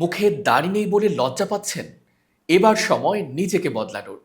মুখে দাড়ি নেই বলে লজ্জা পাচ্ছেন? এবার সময় নিজেকে বদলানোর।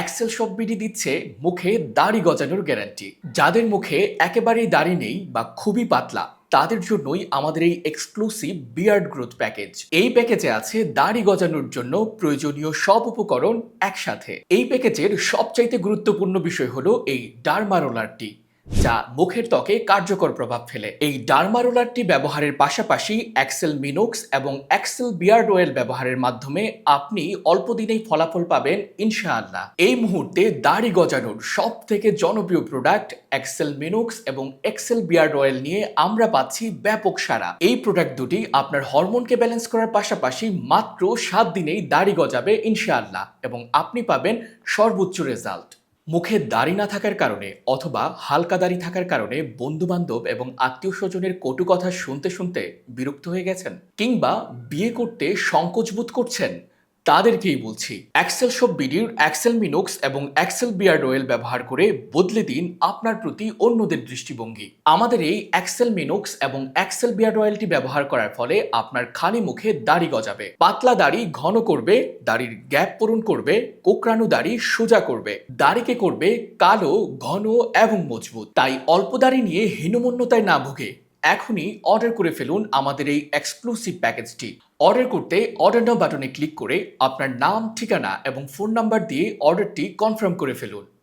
এক্সেল সব বিডি দিচ্ছে মুখে দাড়ি গজানোর গ্যারান্টি। যাদের মুখে একেবারেই দাড়ি নেই বা খুবই পাতলা, তাদের জন্যই আমাদের এই এক্সক্লুসিভ বিয়ার্ড গ্রোথ প্যাকেজ। এই প্যাকেজে আছে দাড়ি গজানোর জন্য প্রয়োজনীয় সব উপকরণ একসাথে। এই প্যাকেজের সবচাইতে গুরুত্বপূর্ণ বিষয় হলো এই ডার্মা রোলারটি, যা মুখের ত্বকে কার্যকর প্রভাব ফেলে। এই ডার্মা রোলারটি ব্যবহারের পাশাপাশি এক্সেল মিনোক্স এবং এক্সেল বিয়ার্ড অয়েল ব্যবহারের মাধ্যমে আপনি অল্প দিনেই ফলাফল পাবেন ইনশাআল্লাহ। এই মুহূর্তে দাড়ি গজানোর সব থেকে জনপ্রিয় প্রোডাক্ট এক্সেল মিনোক্স এবং এক্সেল বিয়ার্ড অয়েল নিয়ে আমরা পাচ্ছি ব্যাপক সাড়া। এই প্রোডাক্ট দুটি আপনার হরমোনকে ব্যালেন্স করার পাশাপাশি মাত্র 7 দিনেই দাড়ি গজাবে ইনশাআল্লাহ, এবং আপনি পাবেন সর্বোচ্চ রেজাল্ট। মুখে দাড়ি না থাকার কারণে অথবা হালকা দাড়ি থাকার কারণে বন্ধু বান্ধব এবং আত্মীয় স্বজনের কটু কথা শুনতে শুনতে বিরক্ত হয়ে গেছেন, কিংবা বিয়ে করতে সংকোচ বোধ করছেন, তাদেরকেই বলছি এক্সেল সব বিডির এক্সেল মিনোক্স এবং এক্সেল বিয়ার্ড অয়েল ব্যবহার করে বদলে দিন আপনার প্রতি অন্যদের দৃষ্টিভঙ্গি। আমাদের এই এক্সেল মিনোক্স এবং এক্সেল বিয়ার্ড অয়েলটি ব্যবহার করার ফলে আপনার খালি মুখে দাড়ি গজাবে, পাতলা দাড়ি ঘন করবে, দাড়ির গ্যাপ পূরণ করবে, কোকড়ানো দাড়ি সোজা করবে, দাড়িকে করবে কালো, ঘন এবং মজবুত। তাই অল্প দাড়ি নিয়ে হীনমন্যতায় না ভুগে এখনই অর্ডার করে ফেলুন আমাদের এই এক্সক্লুসিভ প্যাকেজটি। অর্ডার করতে অর্ডার নাও বাটনে ক্লিক করে আপনার নাম, ঠিকানা এবং ফোন নাম্বার দিয়ে অর্ডারটি কনফার্ম করে ফেলুন।